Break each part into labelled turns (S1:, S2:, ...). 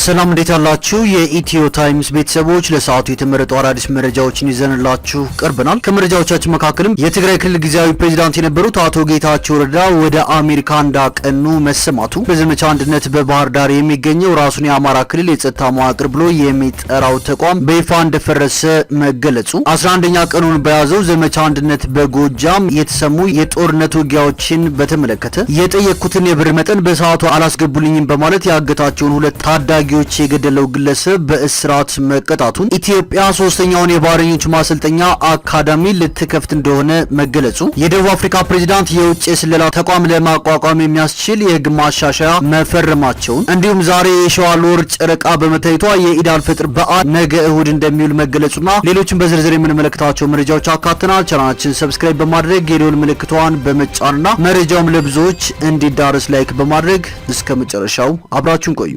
S1: ሰላም እንዴት አላችሁ? የኢትዮ ታይምስ ቤተሰቦች ለሰዓቱ የተመረጡ አዳዲስ መረጃዎችን ይዘንላችሁ ቀርበናል። ከመረጃዎቻችን መካከልም የትግራይ ክልል ጊዜያዊ ፕሬዝዳንት የነበሩት አቶ ጌታቸው ረዳ ወደ አሜሪካ እንዳቀኑ መሰማቱ፣ በዘመቻ አንድነት በባህር ዳር የሚገኘው ራሱን የአማራ ክልል የጸጥታ መዋቅር ብሎ የሚጠራው ተቋም በይፋ እንደፈረሰ መገለጹ፣ 11ኛ ቀኑን በያዘው ዘመቻ አንድነት በጎጃም የተሰሙ የጦርነት ውጊያዎችን በተመለከተ የጠየቁትን የብር መጠን በሰዓቱ አላስገቡልኝም በማለት ያገታቸውን ሁለት ታዳጊዎች የገደለው ግለሰብ በእስራት መቀጣቱን፣ ኢትዮጵያ ሶስተኛውን የባህረኞች ማሰልጠኛ አካዳሚ ልትከፍት እንደሆነ መገለጹ፣ የደቡብ አፍሪካ ፕሬዝዳንት የውጭ የስለላ ተቋም ለማቋቋም የሚያስችል የህግ ማሻሻያ መፈረማቸውን፣ እንዲሁም ዛሬ የሸዋል ወር ጨረቃ በመታየቷ የኢድ አልፈጥር በዓል ነገ እሁድ እንደሚውል መገለጹና ሌሎችን በዝርዝር የምንመለከታቸው መረጃዎች አካተናል። ቻናላችን ሰብስክራይብ በማድረግ የደወል ምልክቷን በመጫንና መረጃውም ለብዙዎች እንዲዳረስ ላይክ በማድረግ እስከ መጨረሻው አብራችሁን ቆዩ።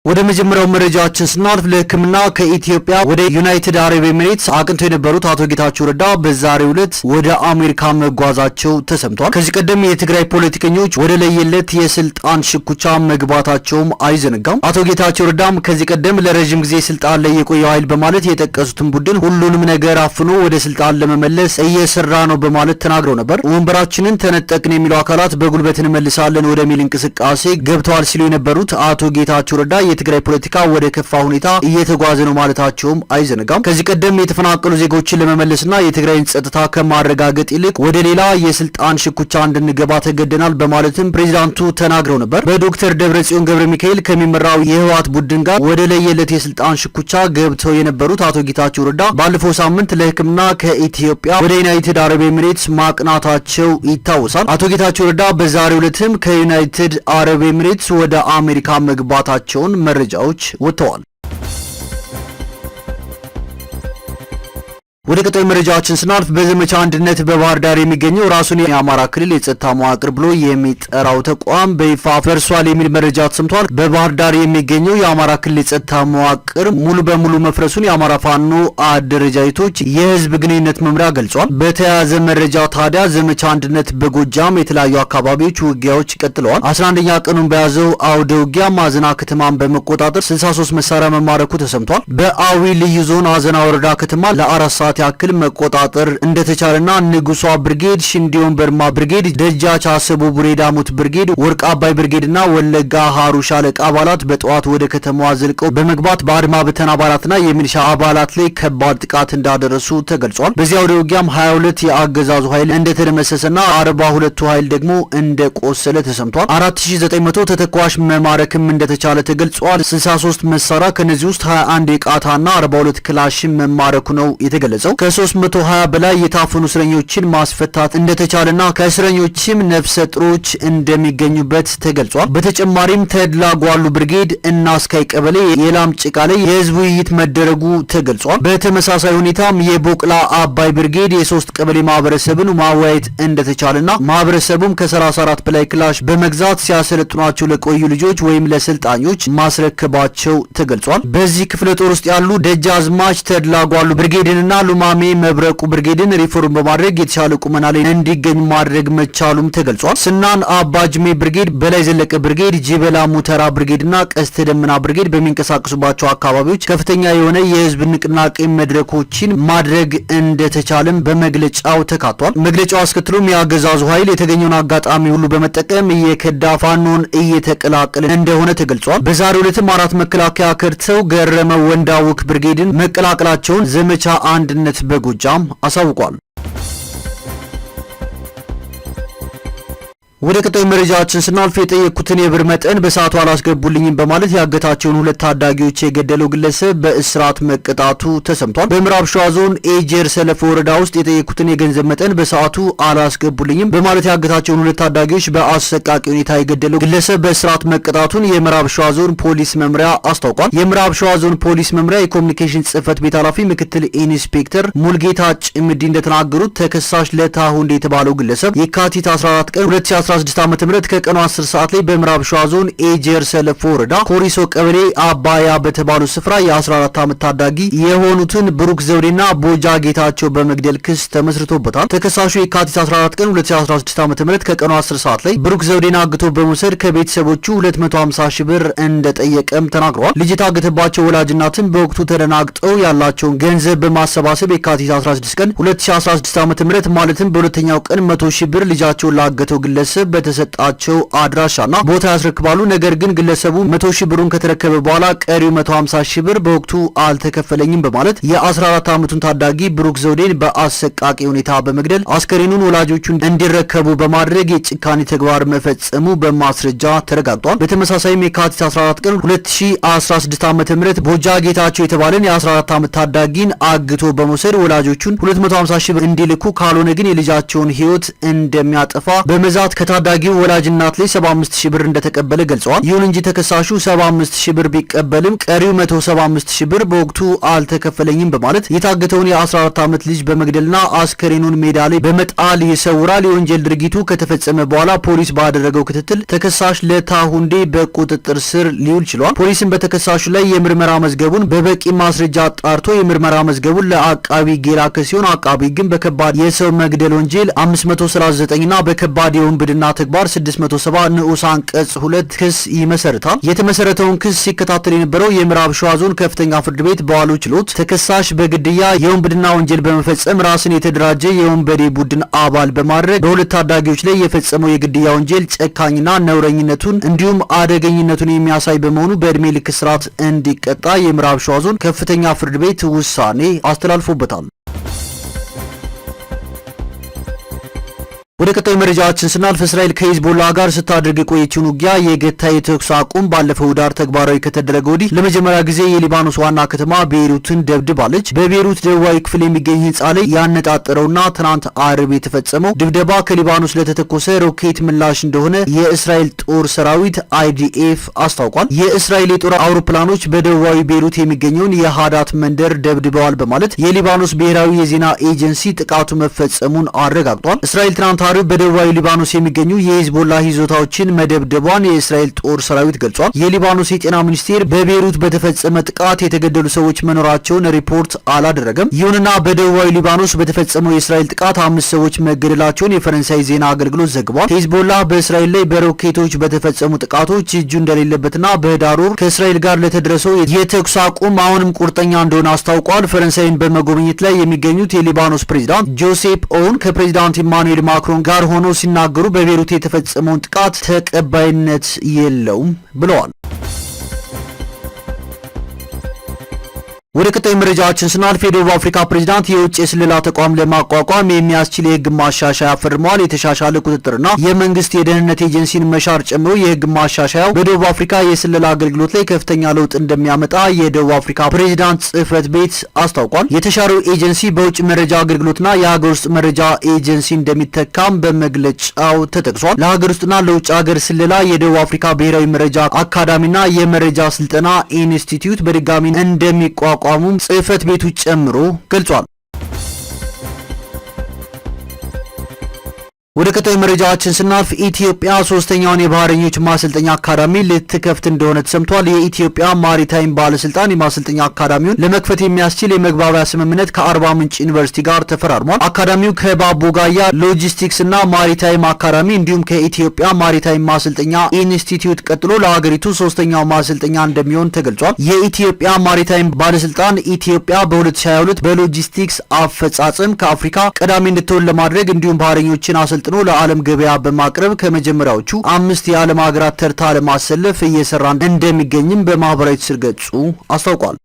S1: ወደ መጀመሪያው መረጃችን ስናልፍ ለሕክምና ከኢትዮጵያ ወደ ዩናይትድ አረብ ኤሚሬትስ አቅንተው የነበሩት አቶ ጌታቸው ረዳ በዛሬው ዕለት ወደ አሜሪካ መጓዛቸው ተሰምቷል። ከዚህ ቀደም የትግራይ ፖለቲከኞች ወደ ለየለት የስልጣን ሽኩቻ መግባታቸውም አይዘነጋም። አቶ ጌታቸው ረዳም ከዚህ ቀደም ለረጅም ጊዜ ስልጣን ላይ የቆየው ኃይል በማለት የጠቀሱትን ቡድን ሁሉንም ነገር አፍኖ ወደ ስልጣን ለመመለስ እየሰራ ነው በማለት ተናግረው ነበር። ወንበራችንን ተነጠቅን የሚሉ አካላት በጉልበት እንመልሳለን ወደሚል እንቅስቃሴ ገብተዋል ሲሉ የነበሩት አቶ ጌታቸው ረዳ የትግራይ ፖለቲካ ወደ ከፋ ሁኔታ እየተጓዘ ነው ማለታቸውም አይዘነጋም። ከዚህ ቀደም የተፈናቀሉ ዜጎችን ለመመለስና የትግራይን ጸጥታ ከማረጋገጥ ይልቅ ወደ ሌላ የስልጣን ሽኩቻ እንድንገባ ተገደናል በማለትም ፕሬዚዳንቱ ተናግረው ነበር። በዶክተር ደብረጽዮን ገብረ ሚካኤል ከሚመራው የህወሓት ቡድን ጋር ወደ ለየለት የስልጣን ሽኩቻ ገብተው የነበሩት አቶ ጌታቸው ረዳ ባለፈው ሳምንት ለሕክምና ከኢትዮጵያ ወደ ዩናይትድ አረብ ኤሚሬትስ ማቅናታቸው ይታወሳል። አቶ ጌታቸው ረዳ በዛሬው ዕለትም ከዩናይትድ አረብ ኤሚሬትስ ወደ አሜሪካ መግባታቸውን መረጃዎች ወጥተዋል። ወደ ቀጣዩ መረጃችን ስናልፍ በዘመቻ አንድነት በባህር ዳር የሚገኘው ራሱን የአማራ ክልል የጸጥታ መዋቅር ብሎ የሚጠራው ተቋም በይፋ ፈርሷል የሚል መረጃ ተሰምቷል። በባህር ዳር የሚገኘው የአማራ ክልል የጸጥታ መዋቅር ሙሉ በሙሉ መፍረሱን የአማራ ፋኖ አደረጃጀቶች የህዝብ ግንኙነት መምሪያ ገልጿል። በተያያዘ መረጃ ታዲያ ዘመቻ አንድነት በጎጃም የተለያዩ አካባቢዎች ውጊያዎች ቀጥለዋል። 11ኛ ቀኑን በያዘው አውደ ውጊያ ማዘና ከተማን በመቆጣጠር 63 መሳሪያ መማረኩ ተሰምቷል። በአዊ ልዩ ዞን አዘና ወረዳ ከተማ ለ4 ሰዓት ያክል መቆጣጠር እንደተቻለና ንጉሷ ብርጌድ፣ ሽንዲዮን በርማ ብርጌድ፣ ደጃች አሰቡ ቡሬ ዳሞት ብርጌድ፣ ወርቅ አባይ ብርጌድና ወለጋ ሀሩ ሻለቃ አባላት በጠዋት ወደ ከተማዋ ዘልቀው በመግባት በአድማ ብተና አባላትና የሚሊሻ አባላት ላይ ከባድ ጥቃት እንዳደረሱ ተገልጿል። በዚያው ወደ ውጊያም 22 የአገዛዙ ኃይል እንደተደመሰሰና 42ቱ ኃይል ደግሞ እንደቆሰለ ተሰምቷል። 4900 ተተኳሽ መማረክም እንደተቻለ ተገልጿል። 63 መሳሪያ ከነዚህ ውስጥ 21 የቃታና 42 ክላሽን መማረኩ ነው የተገለጸው። ከ320 በላይ የታፈኑ እስረኞችን ማስፈታት እንደተቻለና ከእስረኞችም ነፍሰ ጡሮች እንደሚገኙበት ተገልጿል። በተጨማሪም ተድላ ጓሉ ብርጌድ እና ስካይ ቀበሌ የላም ጭቃ ላይ የህዝብ ውይይት መደረጉ ተገልጿል። በተመሳሳይ ሁኔታም የቦቅላ አባይ ብርጌድ የ3 ቀበሌ ማህበረሰብን ማወያየት እንደተቻለና ማህበረሰቡም ከ34 በላይ ክላሽ በመግዛት ሲያሰለጥኗቸው ለቆዩ ልጆች ወይም ለሰልጣኞች ማስረከባቸው ተገልጿል። በዚህ ክፍለ ጦር ውስጥ ያሉ ደጃዝማች ተድላ ጓሉ ብርጌድንና ሉማሜ መብረቁ ብርጌድን ሪፎርም በማድረግ የተሻለ ቁመና ላይ እንዲገኙ ማድረግ መቻሉም ተገልጿል። ስናን አባጅሜ ብርጌድ፣ በላይ ዘለቀ ብርጌድ፣ ጂበላ ሙተራ ብርጌድና ቀስተ ደመና ብርጌድ በሚንቀሳቀሱባቸው አካባቢዎች ከፍተኛ የሆነ የህዝብ ንቅናቄ መድረኮችን ማድረግ እንደተቻለም በመግለጫው ተካቷል። መግለጫው አስከትሎም የአገዛዙ ኃይል የተገኘውን አጋጣሚ ሁሉ በመጠቀም እየከዳ ፋኖን እየተቀላቀለ እንደሆነ ተገልጿል። በዛሬው ዕለትም 4 መከላከያ ከድተው ገረመ ወንዳውክ ብርጌድን መቀላቀላቸውን ዘመቻ አንድነት በጎጃም አሳውቋል። ወደ ቀጣዩ መረጃችን ስናልፍ የጠየቁትን የብር መጠን በሰዓቱ አላስገቡልኝም በማለት ያገታቸውን ሁለት ታዳጊዎች የገደለው ግለሰብ በእስራት መቀጣቱ ተሰምቷል። በምዕራብ ሸዋ ዞን ኤጀር ሰለፈ ወረዳ ውስጥ የጠየቁትን የገንዘብ መጠን በሰዓቱ አላስገቡልኝም በማለት ያገታቸውን ሁለት ታዳጊዎች በአሰቃቂ ሁኔታ የገደለው ግለሰብ በእስራት መቀጣቱን የምዕራብ ሸዋ ዞን ፖሊስ መምሪያ አስታውቋል። የምዕራብ ሸዋ ዞን ፖሊስ መምሪያ የኮሚኒኬሽን ጽህፈት ቤት ኃላፊ ምክትል ኢንስፔክተር ሙልጌታ ጭምዲ እንደተናገሩት ተከሳሽ ለታሁንዴ የተባለው ግለሰብ የካቲት 14 ቀን 2019 2016 ዓ.ም ከቀኑ 10 ሰዓት ላይ በምዕራብ ሸዋ ዞን ኤጀር ሰለፎ ወረዳ ኮሪሶ ቀበሌ አባያ በተባሉ ስፍራ የ14 ዓመት ታዳጊ የሆኑትን ብሩክ ዘውዴና ቦጃ ጌታቸው በመግደል ክስ ተመስርቶበታል። ተከሳሹ የካቲት 14 ቀን 2016 ዓ.ም ከቀኑ 10 ሰዓት ላይ ብሩክ ዘውዴን አግቶ በመውሰድ ከቤተሰቦቹ 250 ሺህ ብር እንደጠየቀም ተናግረዋል። ልጅ የታገተባቸው ወላጅ እናትም በወቅቱ ተደናግጠው ያላቸውን ገንዘብ በማሰባሰብ የካቲት 16 ቀን 2016 ዓ.ም ማለትም በሁለተኛው ቀን 100 ሺህ ብር ልጃቸውን ላገተው ግለሰብ በተሰጣቸው አድራሻና ቦታ ያስረክባሉ። ነገር ግን ግለሰቡ 100 ሺህ ብሩን ከተረከበ በኋላ ቀሪው 150 ሺህ ብር በወቅቱ አልተከፈለኝም በማለት የ14 ዓመቱን ታዳጊ ብሩክ ዘውዴን በአሰቃቂ ሁኔታ በመግደል አስከሬኑን ወላጆቹ እንዲረከቡ በማድረግ የጭካኔ ተግባር መፈጸሙ በማስረጃ ተረጋግጧል። በተመሳሳይም የካቲት 14 ቀን 2016 ዓ.ም ቦጃ ጌታቸው የተባለን የ14 ዓመት ታዳጊን አግቶ በመውሰድ ወላጆቹን 250 ሺህ ብር እንዲልኩ ካልሆነ ግን የልጃቸውን ሕይወት እንደሚያጠፋ በመዛት ከታዳጊው ወላጅ እናት ላይ 75 ሺህ ብር እንደተቀበለ ገልጸዋል። ይሁን እንጂ ተከሳሹ 75 ሺህ ብር ቢቀበልም ቀሪው 175 ሺህ ብር በወቅቱ አልተከፈለኝም በማለት የታገተውን የ14 ዓመት ልጅ በመግደልና አስከሬኑን ሜዳ ላይ በመጣል ይሰውራል። የወንጀል ድርጊቱ ከተፈጸመ በኋላ ፖሊስ ባደረገው ክትትል ተከሳሽ ለታሁንዴ በቁጥጥር ስር ሊውል ችሏል። ፖሊስም በተከሳሹ ላይ የምርመራ መዝገቡን በበቂ ማስረጃ አጣርቶ የምርመራ መዝገቡን ለአቃቢ ጌላከ ሲሆን አቃቢ ግን በከባድ የሰው መግደል ወንጀል 539ና በከባድ የውንብድና ተግባር 670 ንዑስ አንቀጽ 2 ክስ ይመሰርታል። የተመሰረተውን ክስ ሲከታተል የነበረው የምዕራብ ሸዋ ዞን ከፍተኛ ፍርድ ቤት በዋለው ችሎት ተከሳሽ በግድያ የውንብድና ወንጀል በመፈጸም ራስን የተደራጀ የወንበዴ ቡድን አባል በማድረግ በሁለት ታዳጊዎች ላይ የፈጸመው የግድያ ወንጀል ጨካኝና ነውረኝነቱን እንዲሁም አደገኝነቱን የሚያሳይ በመሆኑ በእድሜ ልክ እስራት እንዲቀጣ የምዕራብ ሸዋ ዞን ከፍተኛ ፍርድ ቤት ውሳኔ አስተላልፎበታል። ወደ ቀጣዩ መረጃችን ስናልፍ እስራኤል ከሂዝቦላ ጋር ስታደርግ የቆየችውን ውጊያ የገታ የተኩስ አቁም ባለፈው ዳር ተግባራዊ ከተደረገ ወዲህ ለመጀመሪያ ጊዜ የሊባኖስ ዋና ከተማ ቤይሩትን ደብድባለች። በቤይሩት ደቡባዊ ክፍል የሚገኝ ህንጻ ላይ ያነጣጠረውና ትናንት አርብ የተፈጸመው ድብደባ ከሊባኖስ ለተተኮሰ ሮኬት ምላሽ እንደሆነ የእስራኤል ጦር ሰራዊት አይዲኤፍ አስታውቋል። የእስራኤል የጦር አውሮፕላኖች በደቡባዊ ቤይሩት የሚገኘውን የሃዳት መንደር ደብድበዋል በማለት የሊባኖስ ብሔራዊ የዜና ኤጀንሲ ጥቃቱ መፈጸሙን አረጋግጧል። እስራኤል ትናንት በደቡባዊ ሊባኖስ የሚገኙ የሂዝቦላ ይዞታዎችን መደብደቧን የእስራኤል ጦር ሰራዊት ገልጿል። የሊባኖስ የጤና ሚኒስቴር በቤይሩት በተፈጸመ ጥቃት የተገደሉ ሰዎች መኖራቸውን ሪፖርት አላደረገም። ይሁንና በደቡባዊ ሊባኖስ በተፈጸመው የእስራኤል ጥቃት 5 ሰዎች መገደላቸውን የፈረንሳይ ዜና አገልግሎት ዘግቧል። ሂዝቦላ በእስራኤል ላይ በሮኬቶች በተፈጸሙ ጥቃቶች እጁ እንደሌለበትና በህዳር ወር ከእስራኤል ጋር ለተደረሰው የተኩስ አቁም አሁንም ቁርጠኛ እንደሆነ አስታውቋል። ፈረንሳይን በመጎብኘት ላይ የሚገኙት የሊባኖስ ፕሬዝዳንት ጆሴፕ ኦውን ከፕሬዝዳንት ኢማኑኤል ማክሮን ጋር ሆኖ ሲናገሩ በቤይሩት የተፈጸመውን ጥቃት ተቀባይነት የለውም ብለዋል። ወደ ቀጣዩ መረጃችን ስናልፍ የደቡብ አፍሪካ ፕሬዝዳንት የውጭ የስለላ ተቋም ለማቋቋም የሚያስችል የህግ ማሻሻያ ፈርመዋል። የተሻሻለ ቁጥጥርና የመንግስት የደህንነት ኤጀንሲን መሻር ጨምሮ የህግ ማሻሻያው በደቡብ አፍሪካ የስለላ አገልግሎት ላይ ከፍተኛ ለውጥ እንደሚያመጣ የደቡብ አፍሪካ ፕሬዝዳንት ጽህፈት ቤት አስታውቋል። የተሻረው ኤጀንሲ በውጭ መረጃ አገልግሎትና የሀገር ውስጥ መረጃ ኤጀንሲ እንደሚተካም በመግለጫው ተጠቅሷል። ለሀገር ውስጥና ለውጭ ሀገር ስለላ የደቡብ አፍሪካ ብሔራዊ መረጃ አካዳሚና የመረጃ ስልጠና ኢንስቲትዩት በድጋሚ እንደሚቋቋም ጽህፈት ቤቱ ጨምሮ ገልጿል። ወደ ቀጣዩ መረጃችን ስናልፍ ኢትዮጵያ ሶስተኛውን የባህረኞች ማሰልጠኛ አካዳሚ ልትከፍት እንደሆነ ተሰምቷል። የኢትዮጵያ ማሪታይም ባለስልጣን የማሰልጠኛ አካዳሚውን ለመክፈት የሚያስችል የመግባቢያ ስምምነት ከአርባ ምንጭ ዩኒቨርሲቲ ጋር ተፈራርሟል። አካዳሚው ከባቦጋያ ሎጂስቲክስ እና ማሪታይም አካዳሚ እንዲሁም ከኢትዮጵያ ማሪታይም ማሰልጠኛ ኢንስቲትዩት ቀጥሎ ለሀገሪቱ ሶስተኛው ማሰልጠኛ እንደሚሆን ተገልጿል። የኢትዮጵያ ማሪታይም ባለስልጣን ኢትዮጵያ በ2022 በሎጂስቲክስ አፈጻጸም ከአፍሪካ ቀዳሚ እንድትሆን ለማድረግ እንዲሁም ባህረኞችን አሰልጥኖ ለዓለም ገበያ በማቅረብ ከመጀመሪያዎቹ 5 የዓለም ሀገራት ተርታ ለማሰለፍ እየሰራ እንደሚገኝም በማህበራዊ ትስስር ገጹ አስታውቋል።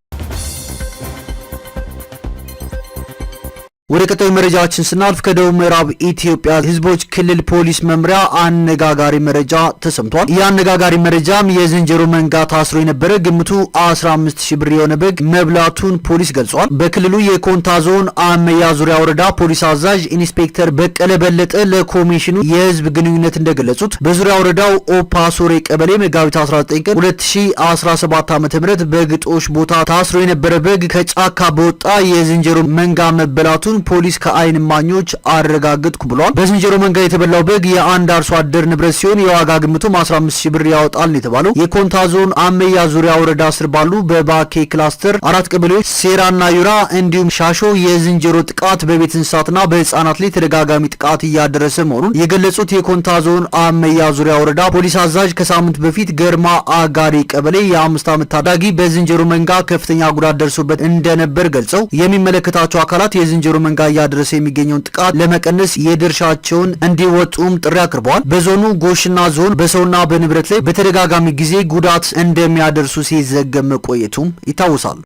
S1: ወደ ቀጣዩ መረጃችን ስናልፍ ከደቡብ ምዕራብ ኢትዮጵያ ህዝቦች ክልል ፖሊስ መምሪያ አነጋጋሪ መረጃ ተሰምቷል። ይህ አነጋጋሪ መረጃም የዝንጀሮ መንጋ ታስሮ የነበረ ግምቱ 15000 ብር የሆነ በግ መብላቱን ፖሊስ ገልጿል። በክልሉ የኮንታ ዞን አመያ ዙሪያ ወረዳ ፖሊስ አዛዥ ኢንስፔክተር በቀለ በለጠ ለኮሚሽኑ የህዝብ ግንኙነት እንደገለጹት በዙሪያ ወረዳው ኦፓሶሬ ቀበሌ መጋቢት 19 ቀን 2017 ዓ.ም በግጦሽ ቦታ ታስሮ የነበረ በግ ከጫካ በወጣ የዝንጀሮ መንጋ መበላቱን ፖሊስ ከአይን እማኞች አረጋግጥኩ ብሏል። በዝንጀሮ መንጋ የተበላው በግ የአንድ አርሶ አደር ንብረት ሲሆን የዋጋ ግምቱም 15000 ብር ያወጣል ነው የተባለው። የኮንታ ዞን አመያ ዙሪያ ወረዳ ስር ባሉ በባኬ ክላስተር 4 ቀበሌዎች ሴራና ዩራ እንዲሁም ሻሾ የዝንጀሮ ጥቃት በቤት እንስሳትና በህፃናት ላይ ተደጋጋሚ ጥቃት እያደረሰ መሆኑን የገለጹት የኮንታ ዞን አመያ ዙሪያ ወረዳ ፖሊስ አዛዥ ከሳምንት በፊት ገርማ አጋሪ ቀበሌ የ5 ዓመት ታዳጊ በዝንጀሮ መንጋ ከፍተኛ ጉዳት ደርሶበት እንደነበር ገልጸው የሚመለከታቸው አካላት የዝንጀሮ መንጋ እያደረሰ የሚገኘውን ጥቃት ለመቀነስ የድርሻቸውን እንዲወጡም ጥሪ አቅርበዋል። በዞኑ ጎሽና ዞን በሰውና በንብረት ላይ በተደጋጋሚ ጊዜ ጉዳት እንደሚያደርሱ ሲዘገብ መቆየቱም ይታወሳል።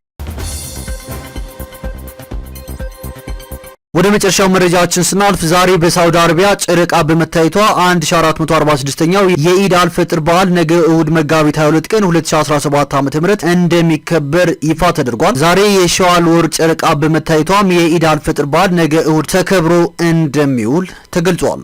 S1: ወደ መጨረሻው መረጃችን ስናልፍ ዛሬ በሳውዲ አረቢያ ጨረቃ በመታየቷ 1446ኛው የኢድ አልፈጥር በዓል ነገ እሁድ መጋቢት 22 ቀን 2017 ዓ.ም እንደሚከበር ይፋ ተደርጓል። ዛሬ የሸዋል ወር ጨረቃ በመታየቷም የኢድ አልፈጥር በዓል ነገ እሁድ ተከብሮ እንደሚውል ተገልጿል።